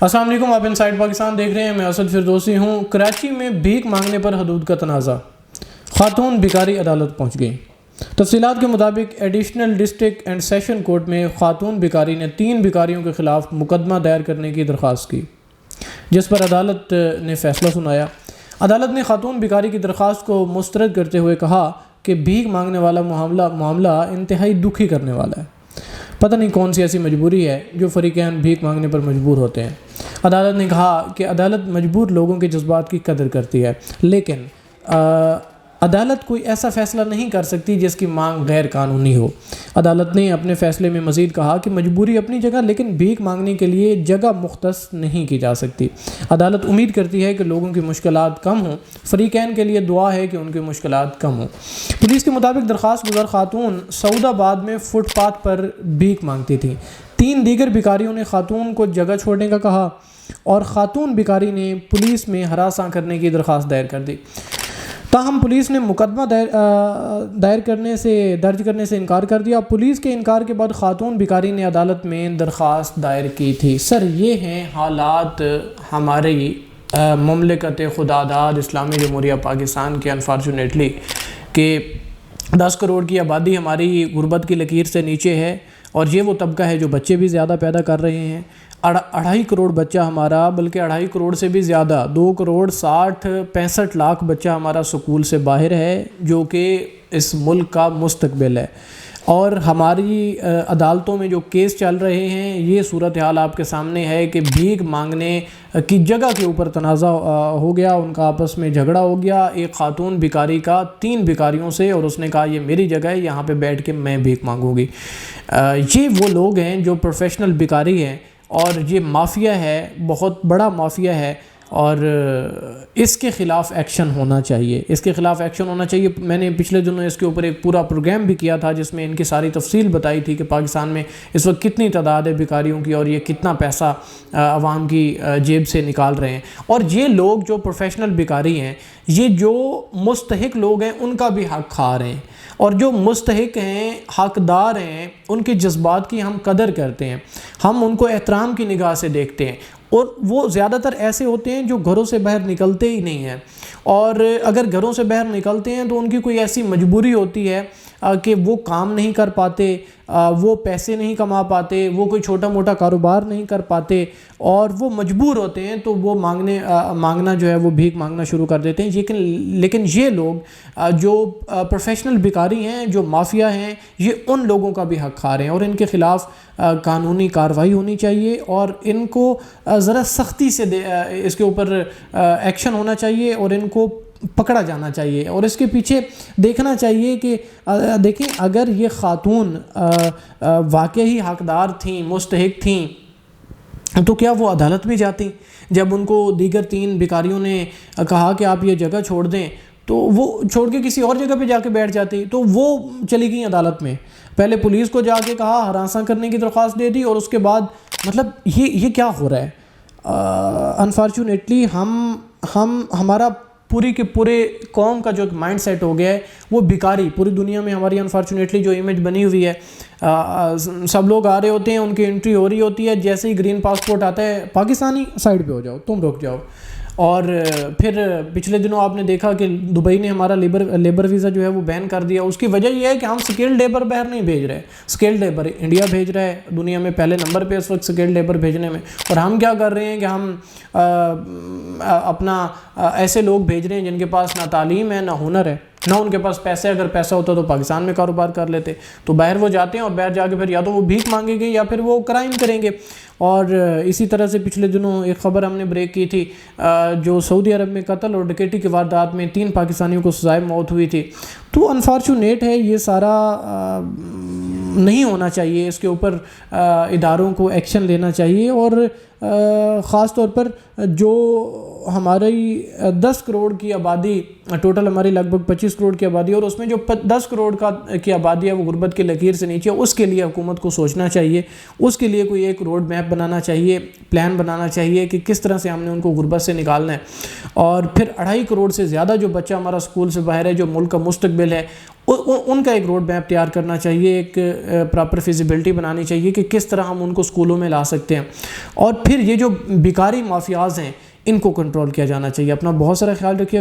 السلام علیکم، آپ انسائیڈ پاکستان دیکھ رہے ہیں۔ میں اسد فردوسی ہوں۔ کراچی میں بھیک مانگنے پر حدود کا تنازع، خاتون بھکاری عدالت پہنچ گئی۔ تفصیلات کے مطابق additional district and session court میں خاتون بھکاری نے 3 بھکاریوں کے خلاف مقدمہ دائر کرنے کی درخواست کی، جس پر عدالت نے فیصلہ سنایا۔ عدالت نے خاتون بھکاری کی درخواست کو مسترد کرتے ہوئے کہا کہ بھیک مانگنے والا معاملہ انتہائی دکھی کرنے والا ہے۔ پتہ نہیں کون سی ایسی مجبوری ہے جو فریقین بھیک مانگنے پر مجبور ہوتے ہیں۔ عدالت نے کہا کہ عدالت مجبور لوگوں کے جذبات کی قدر کرتی ہے، لیکن عدالت کوئی ایسا فیصلہ نہیں کر سکتی جس کی مانگ غیر قانونی ہو۔ عدالت نے اپنے فیصلے میں مزید کہا کہ مجبوری اپنی جگہ، لیکن بھیک مانگنے کے لیے جگہ مختص نہیں کی جا سکتی۔ عدالت امید کرتی ہے کہ لوگوں کی مشکلات کم ہوں۔ فریقین کے لیے دعا ہے کہ ان کی مشکلات کم ہوں۔ پولیس کے مطابق درخواست گزار خاتون سعود آباد میں فٹ پاتھ پر بھیک مانگتی تھی۔ 3 دیگر بھکاریوں نے خاتون کو جگہ چھوڑنے کا کہا اور خاتون بھکاری نے پولیس میں ہراساں کرنے کی درخواست دائر کر دی۔ تاہم پولیس نے مقدمہ درج کرنے سے انکار کر دیا۔ پولیس کے انکار کے بعد خاتون بھکاری نے عدالت میں درخواست دائر کی تھی۔ سر، یہ ہیں حالات ہماری مملکت خداداد اسلامی جمہوریہ پاکستان کے، انفارچونیٹلی، کہ 10 کروڑ کی آبادی ہماری غربت کی لکیر سے نیچے ہے، اور یہ وہ طبقہ ہے جو بچے بھی زیادہ پیدا کر رہے ہیں۔ 2.5 کروڑ بچہ ہمارا، بلکہ 2.5 کروڑ سے بھی زیادہ، 2 کروڑ 65 لاکھ بچہ ہمارا سکول سے باہر ہے، جو کہ اس ملک کا مستقبل ہے۔ اور ہماری عدالتوں میں جو کیس چل رہے ہیں، یہ صورتحال آپ کے سامنے ہے کہ بھیک مانگنے کی جگہ کے اوپر تنازع ہو گیا، ان کا آپس میں جھگڑا ہو گیا ایک خاتون بھکاری کا 3 بھکاریوں سے، اور اس نے کہا یہ میری جگہ ہے، یہاں پہ بیٹھ کے میں بھیک مانگوں گی۔ یہ وہ لوگ ہیں جو پروفیشنل بھکاری ہیں، اور یہ مافیا ہے، بہت بڑا مافیا ہے، اور اس کے خلاف ایکشن ہونا چاہیے، اس کے خلاف ایکشن ہونا چاہیے۔ میں نے پچھلے دنوں اس کے اوپر ایک پورا پروگرام بھی کیا تھا، جس میں ان کی ساری تفصیل بتائی تھی کہ پاکستان میں اس وقت کتنی تعداد ہے بھکاریوں کی، اور یہ کتنا پیسہ عوام کی جیب سے نکال رہے ہیں۔ اور یہ لوگ جو پروفیشنل بھکاری ہیں، یہ جو مستحق لوگ ہیں، ان کا بھی حق کھا رہے ہیں، اور جو مستحق ہیں، حقدار ہیں، ان کے جذبات کی ہم قدر کرتے ہیں، ہم ان کو احترام کی نگاہ سے دیکھتے ہیں۔ اور وہ زیادہ تر ایسے ہوتے ہیں جو گھروں سے باہر نکلتے ہی نہیں ہیں، اور اگر گھروں سے باہر نکلتے ہیں تو ان کی کوئی ایسی مجبوری ہوتی ہے کہ وہ کام نہیں کر پاتے، وہ پیسے نہیں کما پاتے، وہ کوئی چھوٹا موٹا کاروبار نہیں کر پاتے، اور وہ مجبور ہوتے ہیں، تو وہ مانگنا جو ہے وہ بھیک مانگنا شروع کر دیتے ہیں۔ لیکن یہ لوگ جو پروفیشنل بھکاری ہیں، جو مافیا ہیں، یہ ان لوگوں کا بھی حق کھا رہے ہیں، اور ان کے خلاف قانونی کارروائی ہونی چاہیے، اور ان کو ذرا سختی سے اس کے اوپر ایکشن ہونا چاہیے، اور ان کو پکڑا جانا چاہیے، اور اس کے پیچھے دیکھنا چاہیے کہ دیکھیں، اگر یہ خاتون واقعی حقدار تھیں، مستحق تھیں، تو کیا وہ عدالت میں جاتی؟ جب ان کو دیگر 3 بھکاریوں نے کہا کہ آپ یہ جگہ چھوڑ دیں، تو وہ چھوڑ کے کسی اور جگہ پہ جا کے بیٹھ جاتی، تو وہ چلی گئیں عدالت میں۔ پہلے پولیس کو جا کے کہا، ہراساں کرنے کی درخواست دے دی، اور اس کے بعد مطلب یہ کیا ہو رہا ہے؟ انفارچونیٹلی ہمارا پوری کے پورے قوم کا جو مائنڈ سیٹ ہو گیا ہے، وہ بھکاری پوری دنیا میں ہماری انفارچونیٹلی جو امیج بنی ہوئی ہے، سب لوگ آ رہے ہوتے ہیں، ان کی انٹری ہو رہی ہوتی ہے، جیسے ہی گرین پاسپورٹ آتا ہے، پاکستانی سائڈ پہ ہو جاؤ، تم رک جاؤ۔ اور پھر پچھلے دنوں آپ نے دیکھا کہ دبئی نے ہمارا لیبر ویزا جو ہے وہ بین کر دیا۔ اس کی وجہ یہ ہے کہ ہم سکیلڈ لیبر باہر نہیں بھیج رہے، سکیلڈ لیبر انڈیا بھیج رہا ہے، دنیا میں پہلے نمبر پہ اس وقت سکیلڈ لیبر بھیجنے میں۔ اور ہم کیا کر رہے ہیں کہ ہم اپنا ایسے لوگ بھیج رہے ہیں جن کے پاس نہ تعلیم ہے، نہ ہنر ہے، نہ ان کے پاس پیسے، اگر پیسہ ہوتا تو پاکستان میں کاروبار کر لیتے، تو باہر وہ جاتے ہیں، اور باہر جا کے پھر یا تو وہ بھیک مانگیں گے یا پھر وہ کرائم کریں گے۔ اور اسی طرح سے پچھلے دنوں ایک خبر ہم نے بریک کی تھی، جو سعودی عرب میں قتل اور ڈکیٹی کی واردات میں 3 پاکستانیوں کو سزائے موت ہوئی تھی۔ تو انفارچونیٹ ہے، یہ سارا نہیں ہونا چاہیے، اس کے اوپر اداروں کو ایکشن لینا چاہیے، اور خاص طور پر جو ہماری 10 کروڑ کی آبادی، ٹوٹل ہماری لگ بھگ 25 کروڑ کی آبادی، اور اس میں جو 10 کروڑ کی آبادی ہے وہ غربت کی لکیر سے نیچے، اس کے لیے حکومت کو سوچنا چاہیے، اس کے لیے کوئی ایک روڈ میپ بنانا چاہیے، پلان بنانا چاہیے کہ کس طرح سے ہم نے ان کو غربت سے نکالنا ہے۔ اور پھر 2.5 کروڑ سے زیادہ جو بچہ ہمارا سکول سے باہر ہے، جو ملک کا مستقبل ہے، ان کا ایک روڈ میپ تیار کرنا چاہیے، ایک پراپر فیزیبلٹی بنانی چاہیے کہ کس طرح ہم ان کو سکولوں میں لا سکتے ہیں۔ اور پھر یہ جو بیکاری مافیاز ہیں ان کو کنٹرول کیا جانا چاہیے. اپنا بہت سارا خیال رکھیے.